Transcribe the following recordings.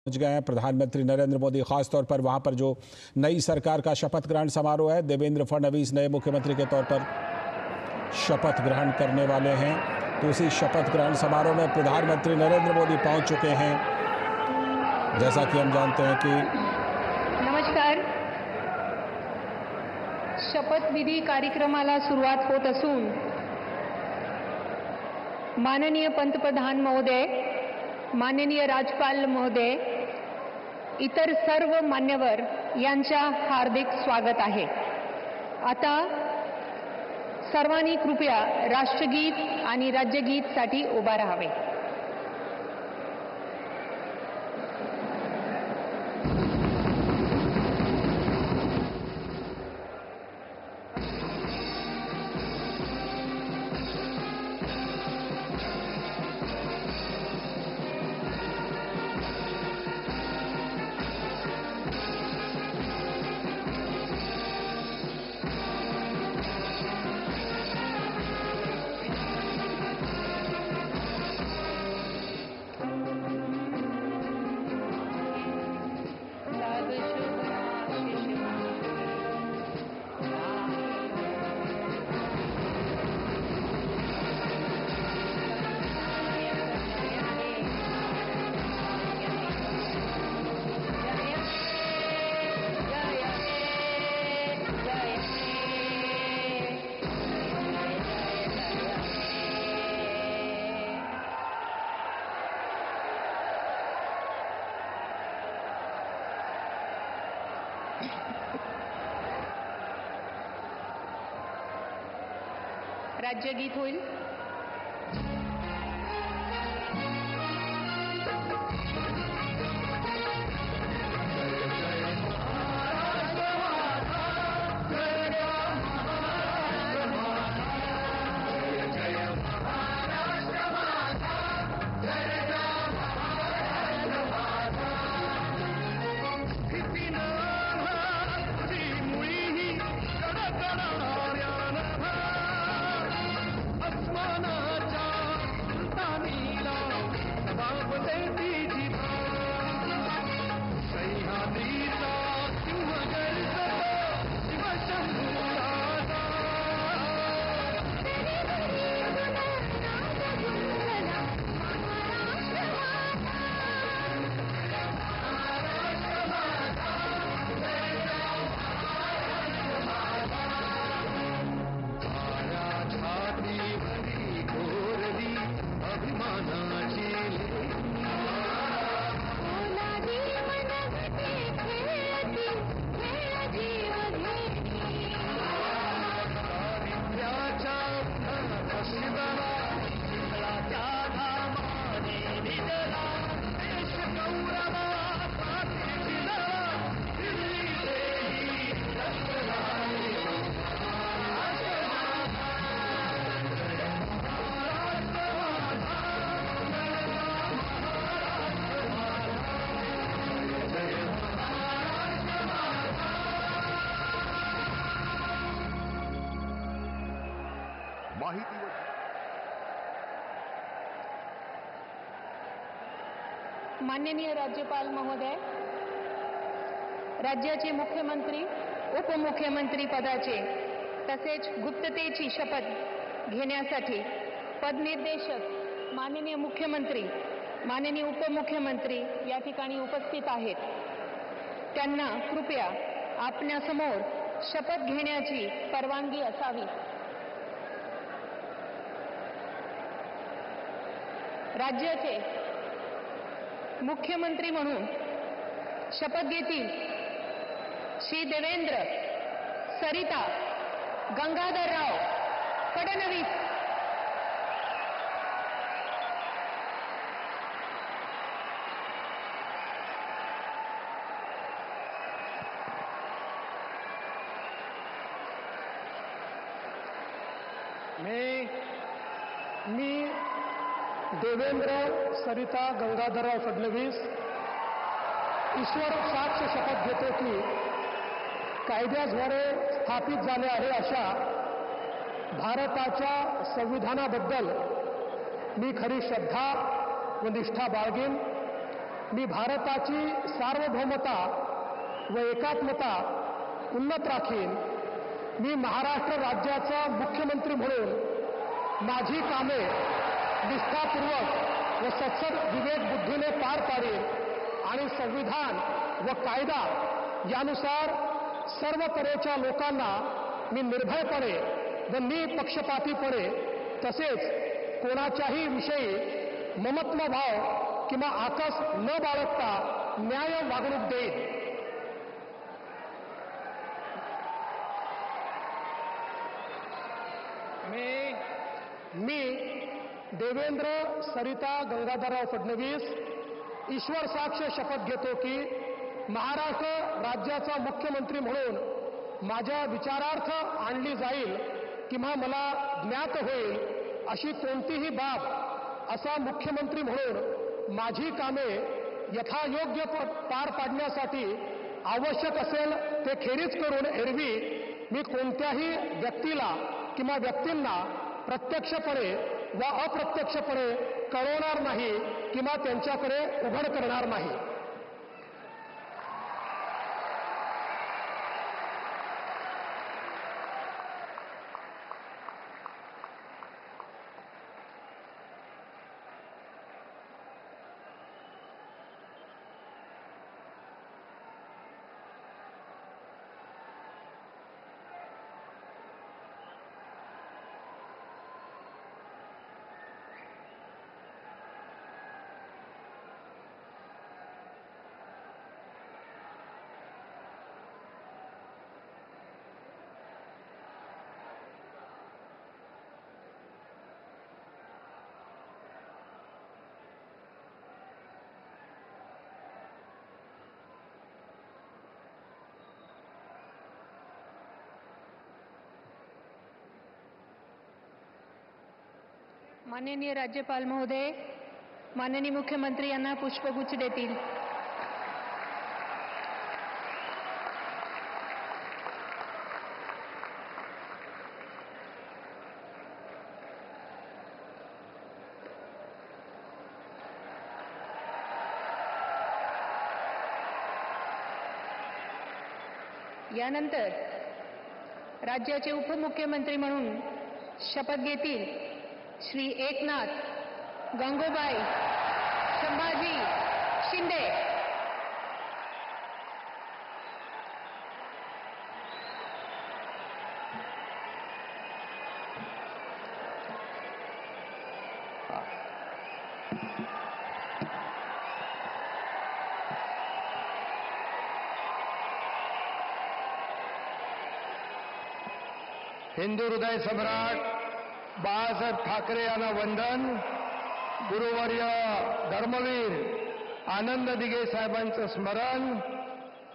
पहुंच गए हैं प्रधानमंत्री नरेंद्र मोदी। खासतौर पर वहां पर जो नई सरकार का शपथ ग्रहण समारोह है, देवेंद्र फडणवीस नए मुख्यमंत्री के तौर पर शपथ ग्रहण करने वाले हैं। तो उसी शपथ ग्रहण समारोह में प्रधानमंत्री नरेंद्र मोदी पहुंच चुके हैं। जैसा कि हम जानते हैं कि नमस्कार, शपथविधी कार्यक्रमाला सुरुवात होत असून माननीय पंतप्रधान महोदय, माननीय राज्यपाल महोदय, इतर सर्व मान्यवर यांच्या हार्दिक स्वागत आहे। आता सर्वांनी कृपया राष्ट्रगीत आणि राज्यगीतसाठी उभा राहावे। राज्यगीत होईल। माननीय राज्यपाल महोदय, राज्याचे मुख्यमंत्री, उपमुख्यमंत्री पदाचे तसेच गुप्ततेची शपथ घेण्यासाठी पदनिर्देशक माननीय मुख्यमंत्री, माननीय उपमुख्यमंत्री या ठिकाणी उपस्थित आहेत। त्यांना कृपया आपल्यासमोर शपथ घेण्याची परवानगी असावी। राज्याचे मुख्यमंत्री म्हणून शपथ घेतील श्री देवेंद्र सरिता गंगाधरराव फडणवीस। मी देवेंद्र सरिता गंगाधरराव फडणवीस ईश्वर साक्ष शपथ घेतो की कायद्याद्वारे स्थापित झाले आहे अशा भारताच्या संविधानाबद्दल मी खरी श्रद्धा व निष्ठा बाळगेन मी भारताची सार्वभौमता व एकात्मता उन्नत राखीन. मी महाराष्ट्र राज्याचा मुख्यमंत्री म्हणून माझी कामे निष्ठापूर्वक व सत्सद विवेक बुद्धीने पार पाडेन आणि संविधान व कायदा यानुसार सर्व तऱ्हेच्या लोकांना मी निर्भयपणे व निपक्षपातीपणे तसेच कोणाच्याही विषयी ममत्व भाव किंवा आकस न बाळगता न्याय वागणूक देईन. मी देवेंद्र सरिता गंगाधरराव फडणवीस ईश्वर साक्ष शपथ घेतो की महाराष्ट्र राज्याचा मुख्यमंत्री म्हणून माझ्या विचारार्थ आणली जाईल किंवा मला ज्ञात होईल अशी कोणतीही बाब असा मुख्यमंत्री म्हणून माझी कामे यथायोग्य पार पाडण्यासाठी आवश्यक असेल ते खेरीज करून एरवी मी कोणत्याही व्यक्तीला किंवा व्यक्तींना प्रत्यक्षपणे व अप्रत्यक्षपणे कळवणार नाही किंवा त्यांच्याकडे उघड करणार नाही. माननीय राज्यपाल महोदय, माननीय मुख्यमंत्री यांना पुष्पगुच्छ देतील. यानंतर राज्याचे उपमुख्यमंत्री म्हणून शपथ घेतील श्री एकनाथ गंगूबाई संभाजी शिंदे. हिंदू हृदय सम्राट बाळासाहेब ठाकरे यांना वंदन. गुरुवर्य धर्मवीर आनंद दिघे साहेबांचं स्मरण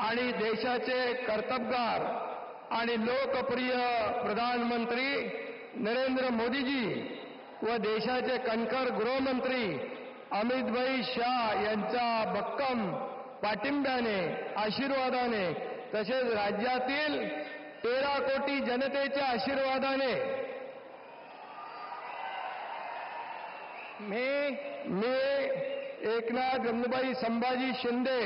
आणि देशाचे कर्तबगार आणि लोकप्रिय प्रधानमंत्री नरेंद्र मोदीजी व देशाचे कणखर गृहमंत्री अमितभाई शाह यांच्या भक्कम पाठिंब्याने आशीर्वादाने तसेच राज्यातील 13 कोटी जनतेच्या आशीर्वादाने मी एकनाथ गंगूबाई संभाजी शिंदे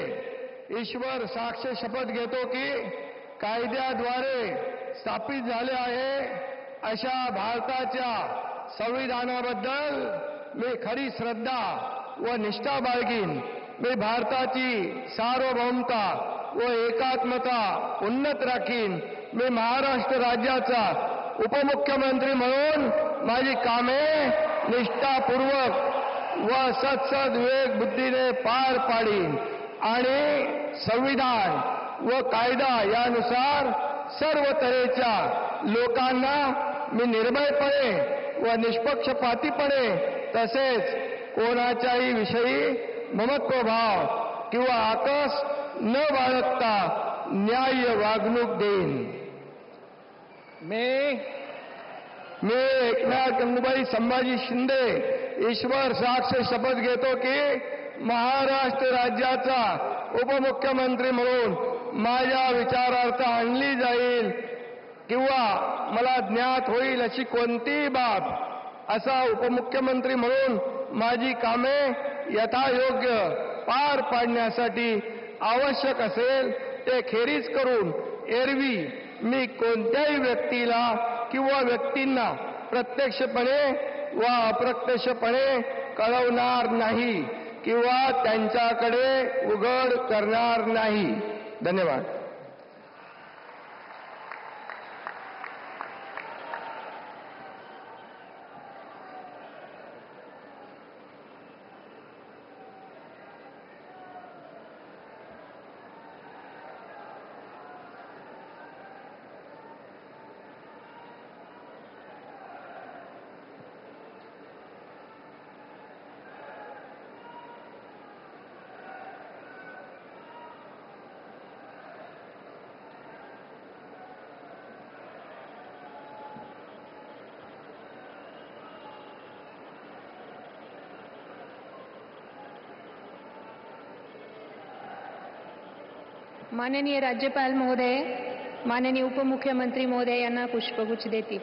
ईश्वर साक्ष शपथ घेतो की कायद्याद्वारे स्थापित झाले आहे अशा भारताच्या संविधानाबद्दल मी खरी श्रद्धा व निष्ठा बाळगीन. मी भारताची सार्वभौमता व एकात्मता उन्नत राखीन. मी महाराष्ट्र राज्याचा उपमुख्यमंत्री म्हणून माझी कामे निष्ठापूर्वक व सत्सद विवेक बुद्धीने पार पाडीन आणि संविधान व कायदा यानुसार सर्व तऱ्हेच्या लोकांना मी निर्भयपणे व निष्पक्षपातीपणे तसेच कोणाच्याही विषयी ममत्वभाव किंवा आकस न बाळगता न्याय्य वागणूक देईन. मी एकनाथ गंगूबाई संभाजी शिंदे ईश्वर साक्ष शपथ घेतो की महाराष्ट्र राज्याचा उपमुख्यमंत्री म्हणून माझ्या विचारार्थ आणली जाईल किंवा मला ज्ञात होईल अशी कोणतीही बाब असा उपमुख्यमंत्री म्हणून माझी कामे यथायोग्य पार पाडण्यासाठी आवश्यक असेल ते खेरीज करून एरवी मी कोणत्याही व्यक्तीला किंवा व्यक्तींना प्रत्यक्षपणे वा अप्रत्यक्षपणे कळवणार नाही किंवा त्यांच्याकडे उघड करणार नाही. धन्यवाद. माननीय राज्यपाल महोदय, माननीय उपमुख्यमंत्री महोदय यांना पुष्पगुच्छ देतील.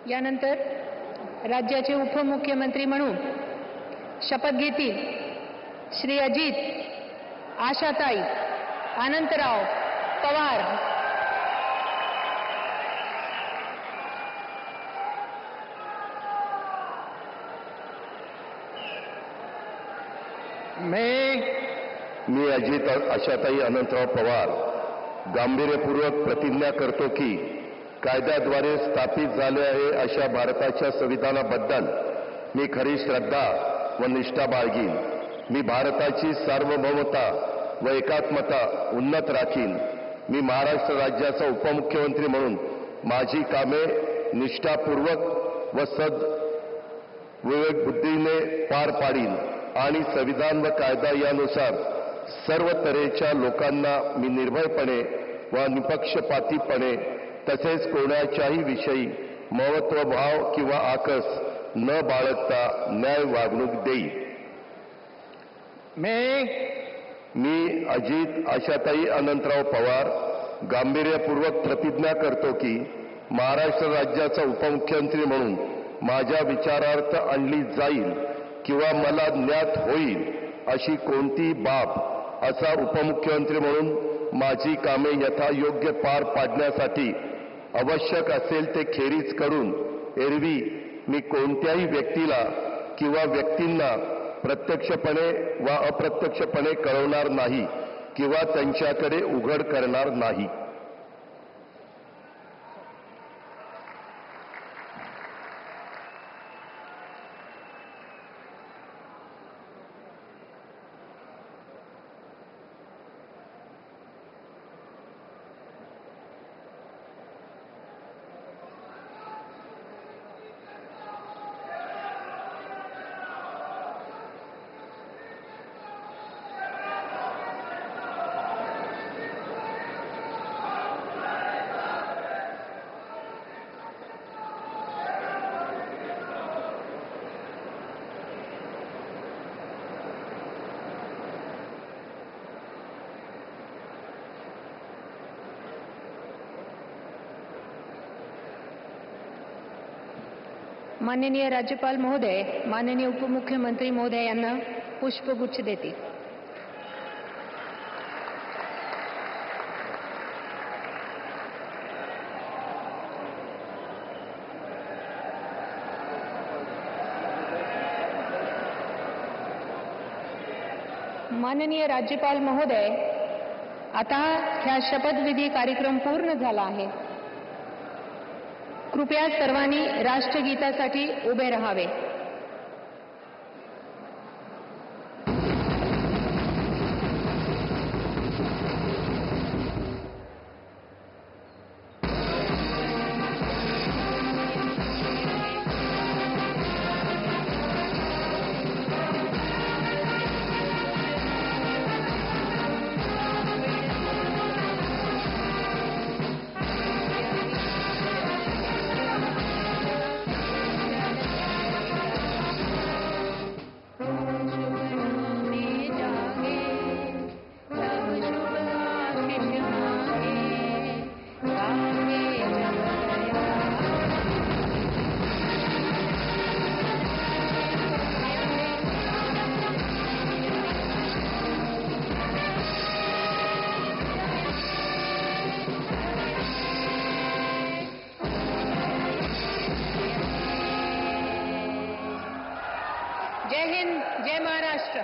यानंतर राज्याचे उपमुख्यमंत्री म्हणून शपथ घेतील श्री अजित आशाताई अनंतराव पवार. मी अजित आशाताई अनंतराव पवार गांभीर्यपूर्वक प्रतिज्ञा करतो की कायद्याद्वारे स्थापित झाले आहे अशा भारताच्या संविधानाबद्दल मी खरी श्रद्धा व निष्ठा बाळगीन. मी भारताची सार्वभौमता व एकात्मता उन्नत राखीन. मी महाराष्ट्र राज्याचा उपमुख्यमंत्री म्हणून माझी कामे निष्ठापूर्वक व विवेकबुद्धीने पार पाडीन आणि संविधान व कायदा यानुसार सर्व तऱ्हेच्या लोकांना मी निर्भयपणे व निपक्षपातीपणे तसेच कोणाच्याही विषयी महत्वभाव किंवा आकस न बाळगता न्याय वागणूक देईल. मी अजित आशाताई अनंतराव पवार गांभीर्यपूर्वक प्रतिज्ञा करतो की महाराष्ट्र राज्याचा उपमुख्यमंत्री म्हणून माझ्या विचारार्थ आणली जाईल किंवा मला ज्ञात होईल अशी कोणतीही बाब असा उपमुख्यमंत्री म्हणून माझी कामे यथायोग्य पार पाडण्यासाठी आवश्यक असेल ते खेरीज करून एरवी मी कोणत्याही व्यक्तीला किंवा व्यक्तींना प्रत्यक्षपणे वा अप्रत्यक्षपणे कळवणार नाही किंवा त्यांच्याकडे उघड करणार नाही. माननीय राज्यपाल महोदय, माननीय उपमुख्यमंत्री महोदय यांना पुष्पगुच्छ देतील. माननीय राज्यपाल महोदय, आता ह्या शपथविधी कार्यक्रम पूर्ण झाला आहे. कृपया सर्वांनी राष्ट्रगीतासाठी उभे राहावे. जय हिंद, जय महाराष्ट्र।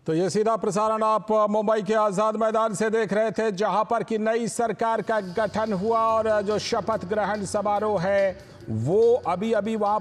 तो ये सीधा प्रसारण आप मुंबई के आज़ाद मैदान से देख रहे थे, जहां पर कि नई सरकार का गठन हुआ और जो शपथ ग्रहण समारोह है वो अभी वहां